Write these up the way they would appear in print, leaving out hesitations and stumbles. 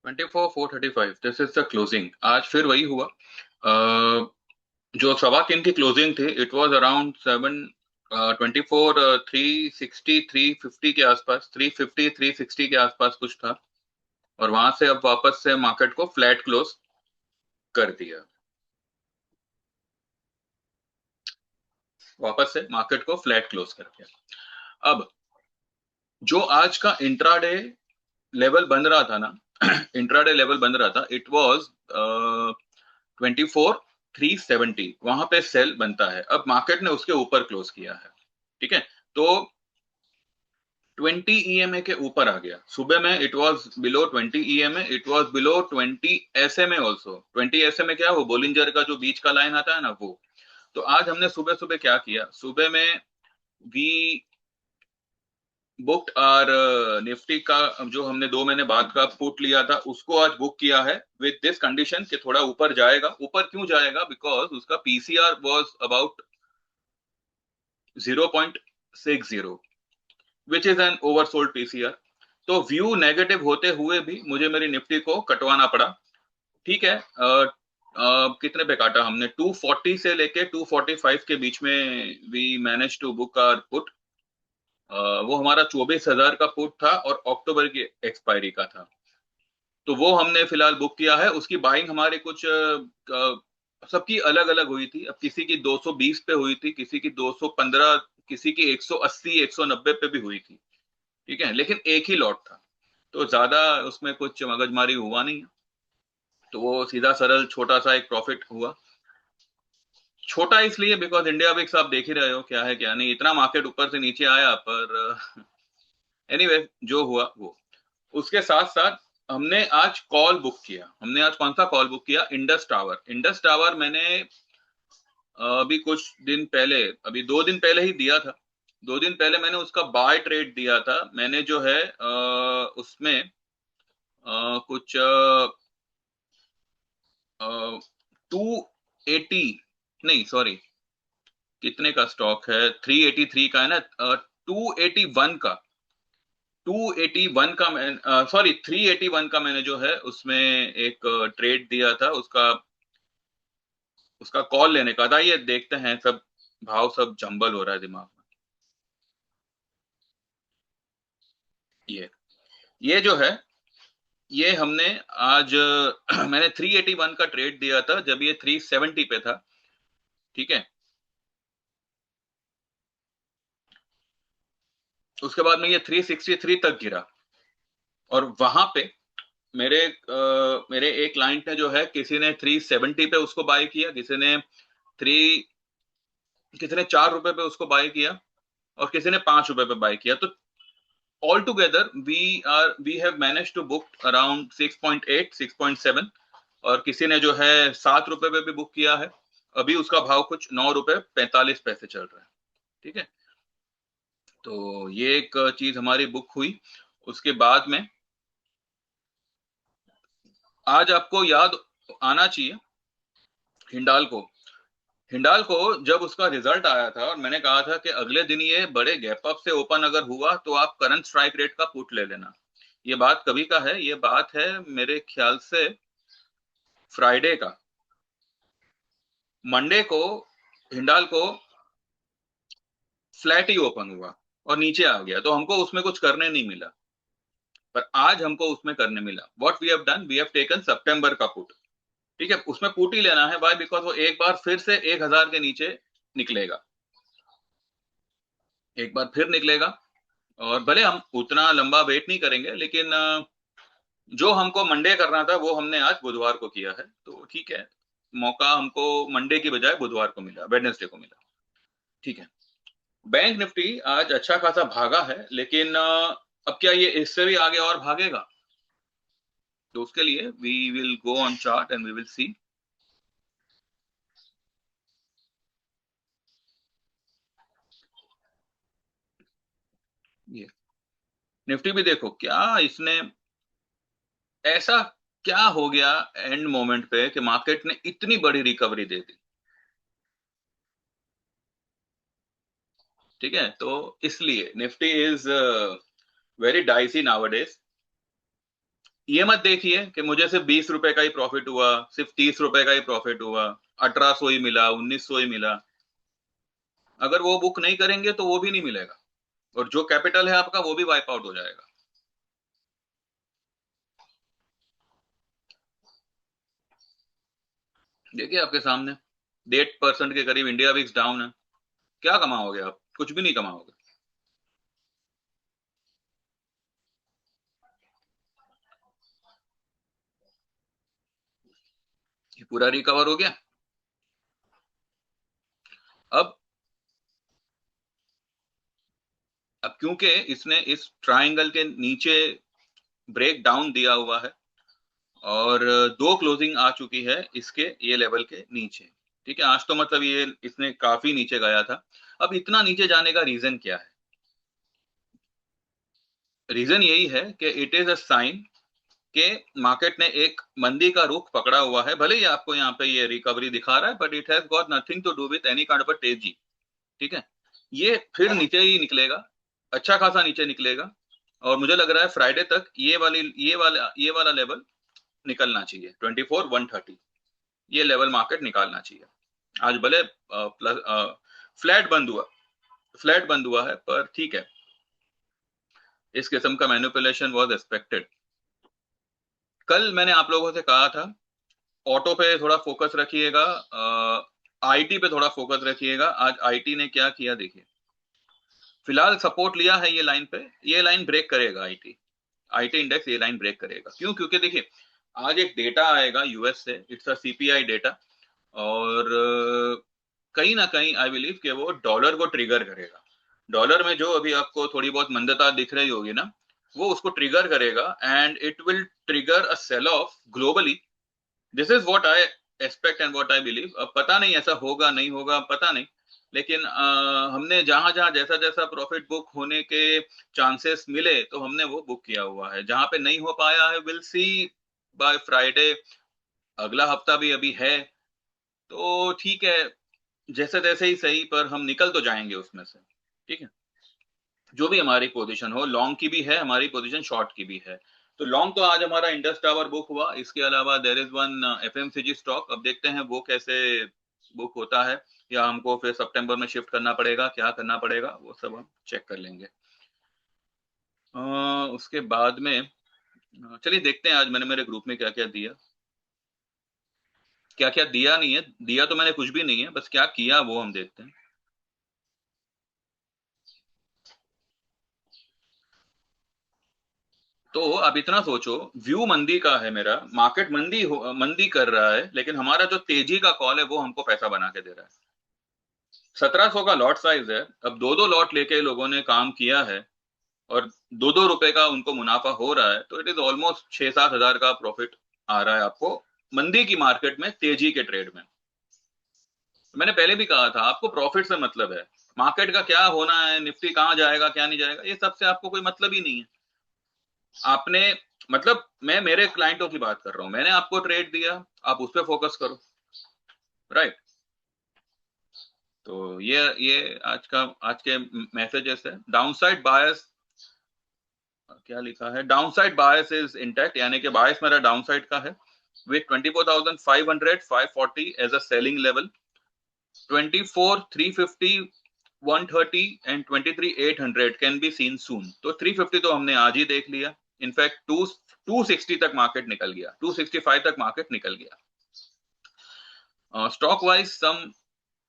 24,435, this is the closing. आज फिर वही हुआ। जो सवा दिन की क्लोजिंग थी, इट वाज अराउंड 24, 360, 350 के आसपास, 350, 360 के आसपास कुछ था। और वहां से अब वापस से मार्केट को फ्लैट क्लोज कर दिया। वापस से मार्केट को फ्लैट क्लोज कर दिया। अब जो आज का इंट्राडे लेवल बन रहा था ना, इंट्राडे लेवल बन रहा था, इट वाज 24,370, वहां पे सेल बनता है। अब मार्केट ने उसके ऊपर क्लोज किया है। ठीक है। तो 20 ईएमए के ऊपर आ गया। सुबह में it was below 20 EMA, it was below 20 SMA also. 20 SMA क्या, वो बोलिंजर का जो बीच का लाइन आता है ना, वो। तो आज हमने सुबह सुबह क्या किया, सुबह में वी बुक्ड और निफ्टी का जो हमने 2 महीने बाद का पुट लिया था, उसको आज बुक किया है विद दिस कंडीशन कि थोड़ा ऊपर जाएगा। ऊपर क्यों जाएगा? बिकॉज उसका PCR was about 0.60, which is an oversold PCR. तो व्यू नेगेटिव होते हुए भी मुझे मेरी निफ्टी को कटवाना पड़ा। ठीक है। कितने पे काटा हमने? 240 से लेके 245 के बीच में we manage to book our put. वो हमारा 24,000 का पुट था और अक्टूबर की एक्सपायरी का था। तो वो हमने फिलहाल बुक किया है। उसकी बाइंग हमारे कुछ सबकी अलग अलग हुई थी। अब किसी की 220 पे हुई थी, किसी की 215, किसी की 180, 190 पे भी हुई थी। ठीक है, लेकिन एक ही लॉट था, तो ज्यादा उसमें कुछ मगजमारी हुआ नहीं। तो वो सीधा सरल छोटा सा एक प्रॉफिट हुआ। छोटा इसलिए बिकॉज इंडिया विक्स आप देख ही रहे हो क्या है क्या नहीं, इतना मार्केट ऊपर से नीचे आया। पर एनीवे जो हुआ वो। उसके साथ साथ हमने आज कॉल बुक किया। हमने आज कौन सा कॉल बुक किया? Indus tower. इंडस टावर मैंने अभी कुछ दिन पहले, अभी 2 दिन पहले ही दिया था। 2 दिन पहले मैंने उसका बाय ट्रेड दिया था। मैंने जो है उसमें कुछ 280, नहीं सॉरी, कितने का स्टॉक है? 383 का है ना, 281 का। 281 का मैं, सॉरी 381 का मैंने जो है उसमें एक ट्रेड दिया था। उसका उसका कॉल लेने का था। ये देखते हैं, सब भाव सब जंबल हो रहा है दिमाग में। ये जो है, ये हमने आज मैंने 381 का ट्रेड दिया था जब ये 370 पे था। ठीक है। उसके बाद में ये 363 तक गिरा। और वहां पे मेरे एक क्लाइंट ने जो है, किसी ने 370 पे उसको बाय किया, किसी ने थ्री किसी ने 4 रुपए पे उसको बाय किया, और किसी ने 5 रुपए पे बाय किया। तो all together we have manage to book around 6.8, 6.7। और किसी ने जो है 7 रुपए पे भी बुक किया है। अभी उसका भाव कुछ 9 रुपए 45 पैसे चल रहा है। ठीक है। तो ये एक चीज हमारी बुक हुई। उसके बाद में आज आपको याद आना चाहिए हिंडाल को। हिंडाल को जब उसका रिजल्ट आया था और मैंने कहा था कि अगले दिन ये बड़े गैप अप से ओपन अगर हुआ तो आप करंट स्ट्राइक रेट का पुट ले लेना। ये बात कभी का है, ये बात है मेरे ख्याल से फ्राइडे का। मंडे को हिंडाल को फ्लैट ही ओपन हुआ और नीचे आ गया, तो हमको उसमें कुछ करने नहीं मिला। पर आज हमको उसमें करने मिला। What we have done, we have taken सितंबर का पुट। ठीक है, उसमें पुट ही लेना है। वाई? बिकॉज वो एक बार फिर से 1,000 के नीचे निकलेगा। एक बार फिर निकलेगा। और भले हम उतना लंबा वेट नहीं करेंगे, लेकिन जो हमको मंडे करना था वो हमने आज बुधवार को किया है। तो ठीक है, मौका हमको मंडे की बजाय बुधवार को मिला, वेडनेसडे को मिला। ठीक है। बैंक निफ्टी आज अच्छा खासा भागा है, लेकिन अब क्या ये इससे भी आगे और भागेगा? तो उसके लिए we will go on chart and we will see. ये निफ्टी भी देखो क्या इसने, ऐसा क्या हो गया एंड मोमेंट पे कि मार्केट ने इतनी बड़ी रिकवरी दे दी। ठीक है। तो इसलिए Nifty is very dicey nowadays. ये मत देखिए कि मुझे सिर्फ 20 रुपए का ही प्रॉफिट हुआ, सिर्फ 30 रुपए का ही प्रॉफिट हुआ, 1800 ही मिला, 1900 ही मिला। अगर वो बुक नहीं करेंगे तो वो भी नहीं मिलेगा, और जो कैपिटल है आपका वो भी वाइप आउट हो जाएगा। देखिए आपके सामने 8% के करीब इंडिया विक्स डाउन है। क्या कमाओगे आप? कुछ भी नहीं कमाओगे। ये पूरा रिकवर हो गया। अब अब क्योंकि इसने इस ट्रायंगल के नीचे ब्रेक डाउन दिया हुआ है, और दो क्लोजिंग आ चुकी है इसके ये लेवल के नीचे। ठीक है, आज तो मतलब ये इसने काफी नीचे गया था। अब इतना नीचे जाने का रीजन क्या है? रीजन यही है कि इट इज अ साइन कि मार्केट ने एक मंदी का रुख पकड़ा हुआ है। भले ही आपको यहाँ पे ये रिकवरी दिखा रहा है, but it has got nothing to do with any kind of तेजी। ठीक है, ये फिर नीचे ही निकलेगा, अच्छा खासा नीचे निकलेगा। और मुझे लग रहा है फ्राइडे तक ये वाला लेवल निकलना चाहिए, 24,130। ये लेवल मार्केट निकालना चाहिए। आज भले प्लस फ्लैट बंद हुआ, फ्लैट बंद हुआ है, पर ठीक है, इस किस्म का मैनिपुलेशन वाज एक्सपेक्टेड। कल मैंने आप लोगों से कहा था ऑटो पे थोड़ा फोकस रखिएगा, आईटी पे थोड़ा फोकस रखिएगा। आज आईटी ने क्या किया देखिए। फिलहाल सपोर्ट लिया है ये लाइन पे, ये लाइन ब्रेक करेगा आईटी। आईटी इंडेक्स ये लाइन ब्रेक करेगा। क्यों? क्योंकि देखिए आज एक डेटा आएगा यूएस से, इट्स अ सीपीआई डेटा, और कहीं ना कहीं आई बिलीव कि वो डॉलर को ट्रिगर करेगा। डॉलर में जो अभी आपको थोड़ी बहुत मंदता दिख रही होगी ना, वो उसको ट्रिगर करेगा, and it will trigger a sell off globally. This is what I expect and what I believe. अब पता नहीं ऐसा होगा नहीं होगा, पता नहीं, लेकिन हमने जहां जहां जैसा जैसा प्रॉफिट बुक होने के चांसेस मिले तो हमने वो बुक किया हुआ है। जहां पे नहीं हो पाया है, विल सी बाय फ्राइडे। अगला हफ्ता भी अभी है, तो ठीक है, जैसे तैसे ही सही, पर हम निकल तो जाएंगे उसमें से। ठीक है, जो भी हमारी पोजीशन हो, लॉन्ग की भी है हमारी पोजीशन, शॉर्ट की भी है। तो लॉन्ग तो आज हमारा इंडस टावर बुक हुआ। इसके अलावा there is one FMCG stock. अब देखते हैं वो कैसे बुक होता है, या हमको फिर सितंबर में शिफ्ट करना पड़ेगा, क्या करना पड़ेगा वो सब हम चेक कर लेंगे। उसके बाद में चलिए देखते हैं आज मैंने मेरे ग्रुप में क्या क्या दिया, क्या क्या दिया नहीं है। दिया तो मैंने कुछ भी नहीं है, बस क्या किया वो हम देखते हैं। तो आप इतना सोचो, व्यू मंदी का है मेरा, मार्केट मंदी कर रहा है, लेकिन हमारा जो तेजी का कॉल है वो हमको पैसा बना के दे रहा है। 1700 का लॉट साइज है। अब दो दो लॉट लेके लोगों ने काम किया है, और दो दो रुपए का उनको मुनाफा हो रहा है, तो इट इज ऑलमोस्ट 6-7 हजार का प्रॉफिट आ रहा है आपको मंदी की मार्केट में, तेजी के ट्रेड में। मैंने पहले भी कहा था आपको प्रॉफिट से मतलब है। मार्केट का क्या होना है, निफ्टी कहाँ जाएगा क्या नहीं जाएगा, ये सबसे आपको कोई मतलब ही नहीं है। आपने मतलब मैं मेरे क्लाइंटों की बात कर रहा हूं, मैंने आपको ट्रेड दिया, आप उस पर फोकस करो। राइट। तो ये आज के मैसेजेस है। डाउनसाइड बायस, क्या लिखा है, डाउनसाइड बायस इज इंटैक्ट, यानी कि बायस मेरा डाउनसाइड का है, with 24,500 540 as a selling level, 24,350 130 and 23,800 can be seen soon. तो 350 तो हमने आज ही देख लिया। इनफैक्ट 260 तक मार्केट निकल गया, 265 तक मार्केट निकल गया। Stock wise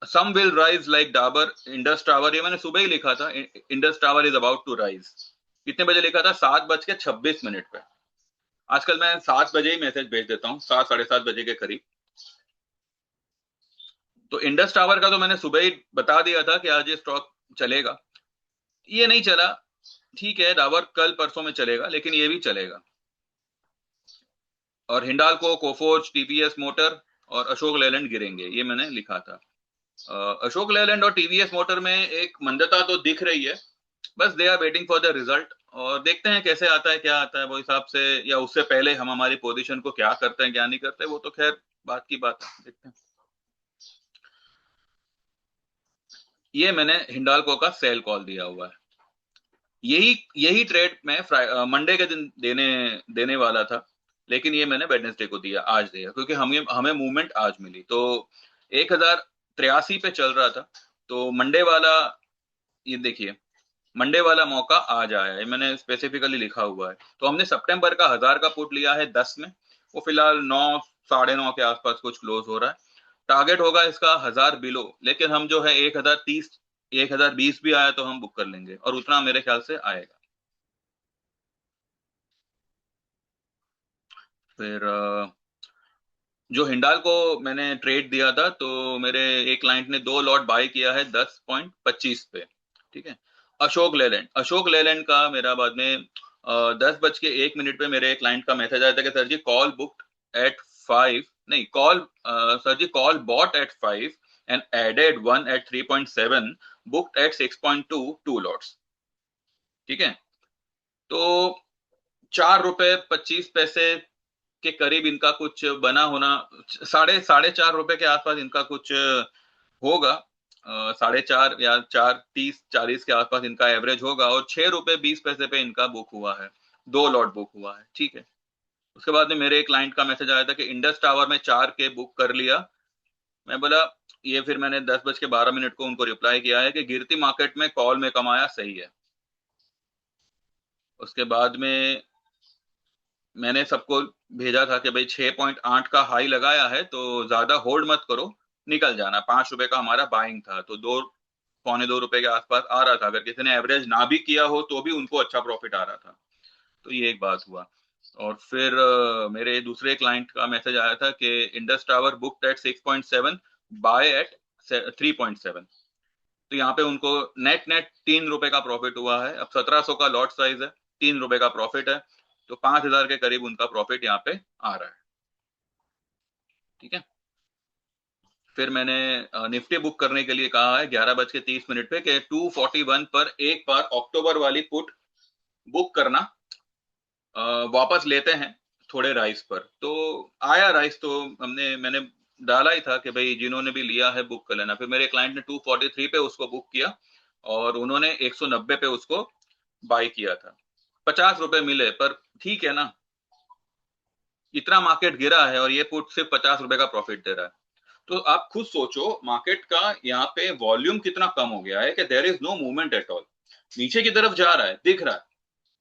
some will rise like Dabur, Indus Tower, ये मैंने सुबह ही लिखा था, Indus Tower is about to rise. कितने बजे लिखा था? 7:26 पे। आजकल मैं 7 बजे ही मैसेज भेज देता हूँ, 7 साढ़े 7 बजे के करीब। तो इंडस टावर का तो मैंने सुबह ही बता दिया था कि आज ये स्टॉक चलेगा। ये नहीं चला, ठीक है, डाबर कल परसों में चलेगा, लेकिन ये भी चलेगा। और हिंडाल्को, कोफोर्ज, टीवीएस मोटर और अशोक लेलैंड गिरेंगे, ये मैंने लिखा था। अशोक लेलैंड और टीवीएस मोटर में एक मंदता तो दिख रही है, बस they are waiting for the result, और देखते हैं कैसे आता है क्या आता है, वो हिसाब से, या उससे पहले हम हमारी पोजीशन को क्या करते हैं क्या नहीं करते, वो तो खैर बात की बात है, देखते हैं। ये मैंने हिंडाल्को का सेल कॉल दिया हुआ है। यही यही ट्रेड मैं मंडे के दिन देने देने वाला था, लेकिन ये मैंने वेडनेसडे को दिया, आज दिया, क्योंकि हमें हमें मूवमेंट आज मिली। तो 1083 पे चल रहा था, तो मंडे वाला, ये देखिए, मंडे वाला मौका आज आया है, मैंने स्पेसिफिकली लिखा हुआ है। तो हमने सितंबर का 1000 का पुट लिया है 10 में, वो फिलहाल 9 9:30 के आसपास कुछ क्लोज हो रहा है। टारगेट होगा इसका 1000 बिलो, लेकिन हम जो है 1030 1020 भी आया तो हम बुक कर लेंगे, और उतना मेरे ख्याल से आएगा। फिर जो हिंडाल को मैंने ट्रेड दिया था, तो मेरे एक क्लाइंट ने 2 लॉट बाय किया है 10.25 पे, ठीक है। अशोक लेलैंड का मेरा बाद में 10:01 पे मेरे क्लाइंट का मैसेज आया था कि sir ji call booked at 5, नहीं call, sir ji call bought at 5 and added one at 3.7, booked at 6.2, 2 lots, ठीक है। तो ₹4.25 के करीब इनका कुछ बना होना, साढ़े साढ़े 4 रुपए के आसपास इनका कुछ होगा, 4.5 या 4.30 40 के आसपास इनका एवरेज होगा, और ₹6.20 पे इनका बुक हुआ है, 2 लॉट बुक हुआ है, ठीक है। उसके बाद में मेरे एक क्लाइंट का मैसेज आया था कि इंडस टावर में 4 के बुक कर लिया। मैं बोला, ये फिर मैंने 10:12 को उनको रिप्लाई किया है कि गिरती मार्केट में कॉल में कमाया सही है। उसके बाद में मैंने सबको भेजा था कि भाई 6.8 का हाई लगाया है तो ज्यादा होल्ड मत करो, निकल जाना। ₹5 का हमारा बाइंग था, तो 2 पौने 2 रुपए के आसपास आ रहा था, अगर किसी ने एवरेज ना भी किया हो तो भी उनको अच्छा प्रॉफिट आ रहा था। तो ये एक बात हुआ। और फिर मेरे दूसरे क्लाइंट का मैसेज आया था कि Indus Tower booked at 6.7, buy at 3.7। तो यहाँ पे उनको नेट नेट ₹3 का प्रॉफिट हुआ है। अब 1700 का लॉट साइज है, ₹3 का प्रॉफिट है, तो 5000 के करीब उनका प्रॉफिट यहाँ पे आ रहा है, ठीक है। फिर मैंने निफ्टी बुक करने के लिए कहा है 11:30 पे कि 241 पर एक बार अक्टूबर वाली पुट बुक करना, वापस लेते हैं थोड़े राइस पर। तो आया राइस, तो मैंने डाला ही था कि भाई जिन्होंने भी लिया है बुक कर लेना। फिर मेरे क्लाइंट ने 243 पे उसको बुक किया, और उन्होंने 190 पे उसको बाई किया था। ₹50 मिले, पर ठीक है ना, इतना मार्केट गिरा है और ये पुट सिर्फ ₹50 का प्रॉफिट दे रहा है। तो आप खुद सोचो मार्केट का यहाँ पे वॉल्यूम कितना कम हो गया है कि there is no movement at all. नीचे की तरफ जा रहा है, दिख रहा है,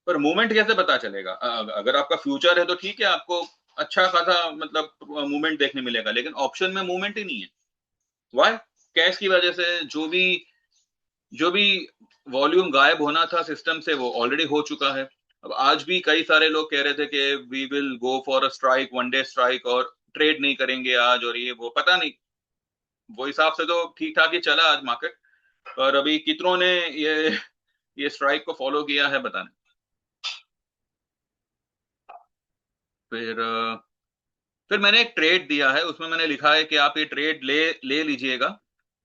पर मूवमेंट कैसे पता चलेगा? अगर आपका फ्यूचर है तो ठीक है, आपको अच्छा खासा मतलब मूवमेंट देखने मिलेगा, लेकिन ऑप्शन में मूवमेंट ही नहीं है। वाई? कैश की वजह से जो भी वॉल्यूम गायब होना था सिस्टम से, वो ऑलरेडी हो चुका है। अब आज भी कई सारे लोग कह रहे थे कि we will go for a strike, 1 day strike, और ट्रेड नहीं करेंगे आज, और ये वो पता नहीं। वो हिसाब से तो ठीक ठाक ही चला आज मार्केट, पर अभी कितनों ने ये स्ट्राइक को फॉलो किया है बताने। फिर फिर मैंने एक ट्रेड दिया है, उसमें मैंने लिखा है कि आप ये ट्रेड ले ले लीजिएगा,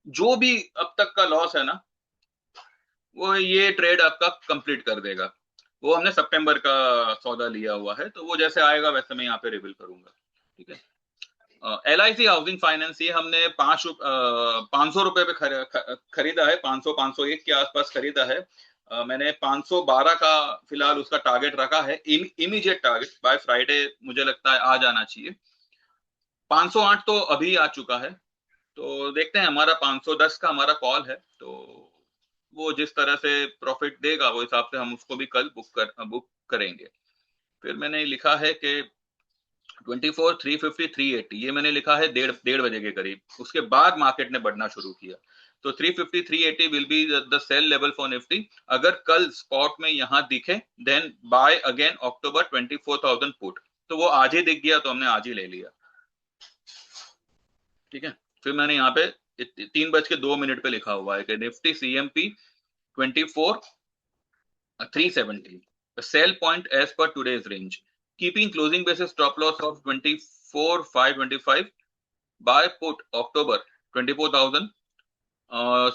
जो भी अब तक का लॉस है ना, वो ये ट्रेड आपका कंप्लीट कर देगा। वो हमने सितंबर का सौदा लिया हुआ है, तो वो जैसे आएगा वैसे मैं यहाँ पे रिवील करूंगा, ठीक है। LIC हाउसिंग फाइनेंस, ये हमने 500 रुपए पे खरीदा है, 500 501 के आसपास खरीदा है। मैंने 512 का फिलहाल उसका टारगेट रखा है, इमीडिएट टारगेट बाय फ्राइडे, मुझे लगता है आ जाना चाहिए। 508 तो अभी आ चुका है, तो देखते हैं। हमारा 510 का हमारा कॉल है, तो वो जिस तरह से प्रॉफिट देगा वो हिसाब से हम उसको भी कल बुक करेंगे। फिर मैंने लिखा है कि 24 350 380, ये मैंने लिखा है डेढ़ डेढ़ बजे के करीब। उसके बाद मार्केट ने बढ़ना शुरू किया, तो 350 380 will be the sell level for Nifty. अगर कल स्पॉट में यहाँ दिखे, then buy again October 24,000 put. तो वो आज ही दिख गया तो हमने आज ही ले लिया, ठीक है। फिर मैंने यहाँ पे 3:02 पे लिखा हुआ है कि Nifty CMP 24,370, sell point as per today's range, keeping closing basis stop loss of 24,525, buy put October 24,000।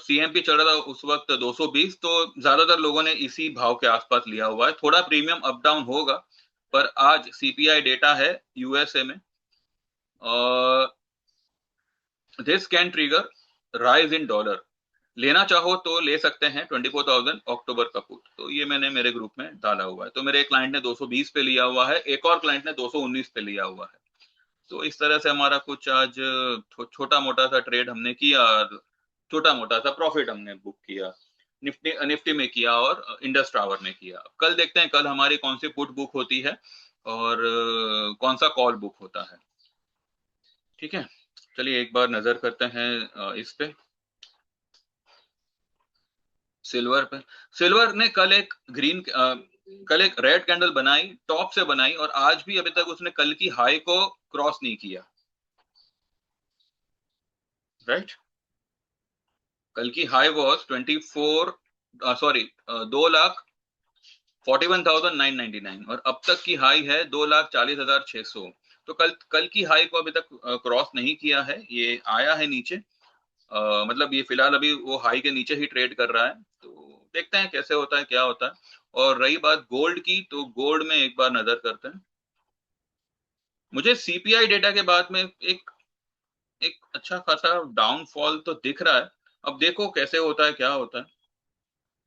CMP चल रहा था उस वक्त 220, तो ज्यादातर लोगों ने इसी भाव के आसपास लिया हुआ है। थोड़ा प्रीमियम अप डाउन होगा, पर आज CPI डेटा है USA में, this can trigger rise in dollar. लेना चाहो तो ले सकते हैं 24,000 अक्टूबर का पुट। तो ये मैंने मेरे ग्रुप में डाला हुआ है। तो मेरे एक क्लाइंट ने 220 पे लिया हुआ है, एक और क्लाइंट ने 219 पे लिया हुआ है। तो इस तरह से हमारा कुछ आज छोटा मोटा सा ट्रेड हमने किया और छोटा मोटा सा प्रॉफिट हमने बुक किया। निफ्टी निफ्टी में किया और इंडस टावर में किया। कल देखते हैं कल हमारी कौन सी पुट बुक होती है और कौन सा कॉल बुक होता है। ठीक है, चलिए एक बार नजर करते हैं इस पे, सिल्वर पे। सिल्वर ने कल एक रेड कैंडल बनाई, टॉप से बनाई, और आज भी अभी तक उसने कल की हाई को क्रॉस नहीं किया। राइट, कल की हाई वॉज 24, सॉरी 2,41,999, और अब तक की हाई है 2,40,600। तो कल की हाई को अभी तक क्रॉस नहीं किया है, ये आया है नीचे। मतलब ये फिलहाल अभी वो हाई के नीचे ही ट्रेड कर रहा है। तो देखते हैं कैसे होता है, क्या होता है। और रही बात गोल्ड की, तो गोल्ड में एक बार नजर करते हैं। मुझे सीपीआई डेटा के बाद में एक एक अच्छा खासा डाउनफॉल तो दिख रहा है। अब देखो कैसे होता है, क्या होता है,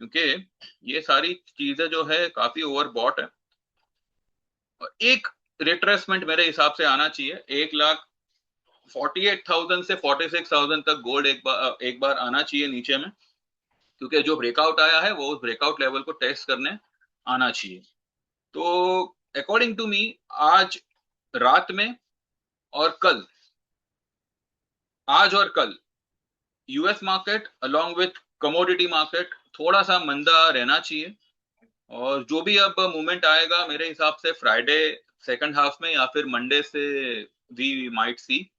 क्योंकि ये सारी चीजें जो है काफी ओवरबॉट है। और एक रिट्रेसमेंट मेरे हिसाब से आना चाहिए, 1,48,000 से 46,000 तक गोल्ड एक बार आना चाहिए नीचे में, क्योंकि जो ब्रेकआउट आया है वो उस ब्रेकआउट लेवल को टेस्ट करने आना चाहिए। तो अकॉर्डिंग टू मी आज रात में और कल, आज और कल US market along with commodity market थोड़ा सा मंदा रहना चाहिए। और जो भी अब मूवमेंट आएगा मेरे हिसाब से फ्राइडे सेकंड हाफ में या फिर मंडे से वी माइट सी।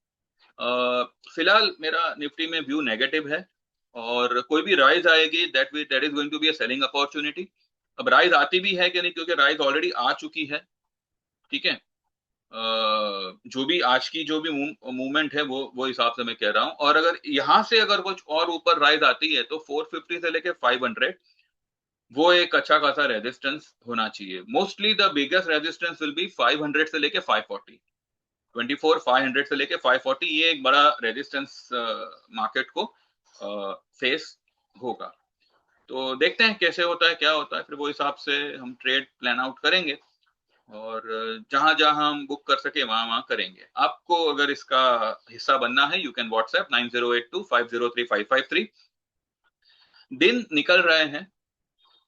फिलहाल मेरा निफ्टी में व्यू नेगेटिव है, और कोई भी राइज आएगी that is going to be a selling opportunity. अब राइज आती भी है कि नहीं, क्योंकि राइज ऑलरेडी आ चुकी है। ठीक है, जो भी आज की जो भी मूवमेंट है वो हिसाब से मैं कह रहा हूं। और अगर यहां से अगर कुछ और ऊपर राइज आती है तो 450 से लेके 500 वो एक अच्छा खासा रेजिस्टेंस होना चाहिए। Mostly the biggest resistance will be 500 से लेके 540, 500 से लेके 540, ये एक बड़ा रेजिस्टेंस मार्केट को फेस होगा। तो देखते हैं कैसे होता है, क्या होता है, फिर वो हिसाब से हम ट्रेड प्लान आउट करेंगे। और जहां जहां हम बुक कर सके वहां वहां करेंगे। आपको अगर इसका हिस्सा बनना है, यू कैन व्हाट्सएप 9082503553। दिन निकल रहे हैं,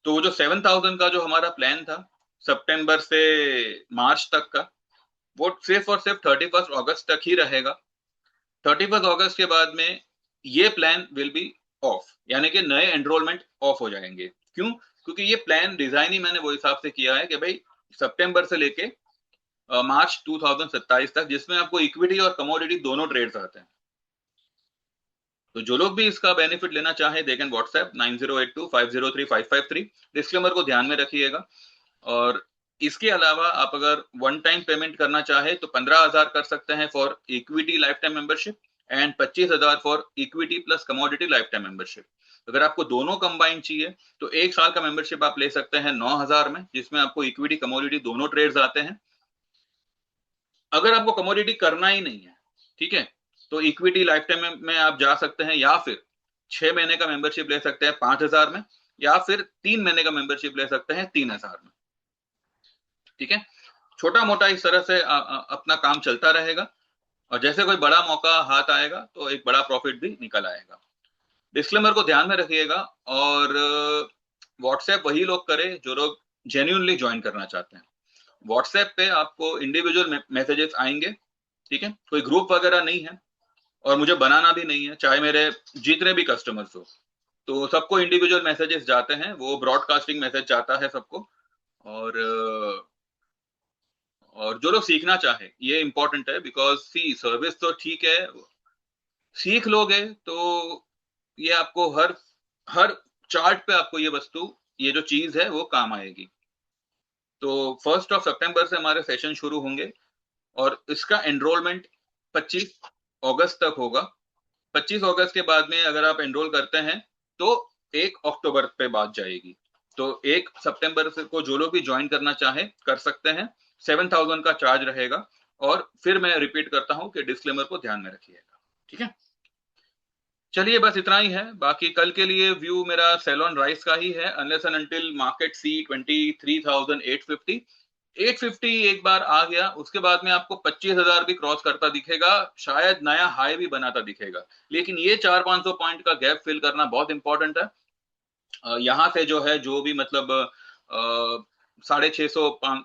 तो वो जो 7,000 का जो हमारा प्लान था सितंबर से मार्च तक का, वो सिर्फ और सिर्फ 31 अगस्त तक ही रहेगा। 31 अगस्त के बाद में ये प्लान विल बी ऑफ, यानी कि नए एनरोलमेंट ऑफ हो जाएंगे। क्यों? क्योंकि ये प्लान डिजाइन ही मैंने वो हिसाब से किया है कि भाई सितंबर से लेके मार्च 2027 तक, जिसमें आपको इक्विटी और कमोडिटी दोनों ट्रेड्स आते हैं। तो जो लोग भी इसका बेनिफिट लेना चाहें दे कैन व्हाट्सएप 9082503553। डिस्क्लेमर को ध्यान में रखिएगा। और इसके अलावा आप अगर वन टाइम पेमेंट करना चाहे तो 15,000 कर सकते हैं for equity life time membership, and 25,000 for equity plus commodity life time membership. अगर आपको दोनों कंबाइन चाहिए तो एक साल का मेंबरशिप आप ले सकते हैं 9,000 में, जिसमें आपको इक्विटी कमोडिटी दोनों ट्रेड्स आते हैं। अगर आपको कमोडिटी करना ही नहीं है, ठीक है, तो इक्विटी लाइफ टाइम में आप जा सकते हैं, या फिर 6 महीने का मेंबरशिप ले सकते हैं 5,000 में, या फिर 3 महीने का मेंबरशिप ले सकते हैं 3,000 में। ठीक है, छोटा मोटा इस तरह से अपना काम चलता रहेगा। और जैसे कोई बड़ा मौका हाथ आएगा तो एक बड़ा प्रॉफिट भी निकल आएगा। डिस्क्लेमर को ध्यान में रखिएगा। और व्हाट्सएप वही लोग करें जो लोग जेन्युइनली ज्वाइन करना चाहते हैं। व्हाट्सएप पे आपको इंडिविजुअल मैसेजेस आएंगे। ठीक है, कोई ग्रुप वगैरह नहीं है, और मुझे बनाना भी नहीं है, चाहे मेरे जितने भी कस्टमर्स हो। तो सबको इंडिविजुअल मैसेजेस जाते हैं, वो ब्रॉडकास्टिंग मैसेज जाता है सबको। और और जो लोग सीखना चाहे, ये इंपॉर्टेंट है, बिकॉज सी सर्विस तो ठीक है, सीख लोगे तो ये आपको हर हर चार्ट पे आपको ये वस्तु, ये जो चीज है वो काम आएगी। तो 1 सितंबर से हमारे सेशन शुरू होंगे, और इसका एनरोलमेंट 25 अगस्त तक होगा। 25 अगस्त के बाद में अगर आप एनरोल करते हैं तो 1 अक्टूबर पे बात जाएगी। तो 1 सितंबर से को जो लोग भी ज्वाइन करना चाहे कर सकते हैं। 7,000 का चार्ज रहेगा। और फिर मैं रिपीट करता हूं कि डिस्क्लेमर को ध्यान में रखिएगा। ठीक है, चलिए बस इतना ही है, बाकी कल के लिए व्यू मेरा सेल ऑन राइस का ही है, अनलेस एंड अनटिल मार्केट सी 23,850। 850 एक बार आ गया, उसके बाद में आपको 25,000 भी क्रॉस करता दिखेगा, शायद नया हाई भी बनाता दिखेगा, लेकिन ये 400-500 पॉइंट का गैप फिल करना बहुत इंपॉर्टेंट है। यहाँ से जो है, जो भी मतलब 650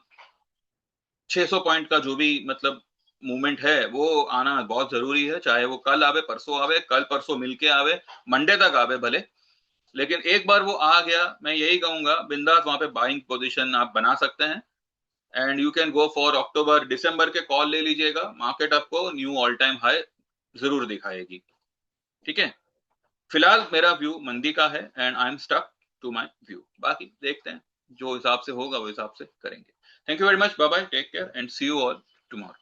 600 पॉइंट का जो भी मतलब मूवमेंट है वो आना बहुत जरूरी है, चाहे वो कल आवे, परसों आवे, कल परसों मिलके आवे, मंडे तक आवे भले, लेकिन एक बार वो आ गया, मैं यही कहूंगा बिंदास वहां पे बाइंग पोजीशन आप बना सकते हैं। And you can go for October December के कॉल ले लीजिएगा, मार्केट आपको न्यू ऑल टाइम हाई जरूर दिखाएगी। ठीक है, फिलहाल मेरा व्यू मंदी का है and I am stuck to my view, बाकी देखते हैं जो हिसाब से होगा वो हिसाब से करेंगे। Thank you very much, bye bye, take care and see you all tomorrow.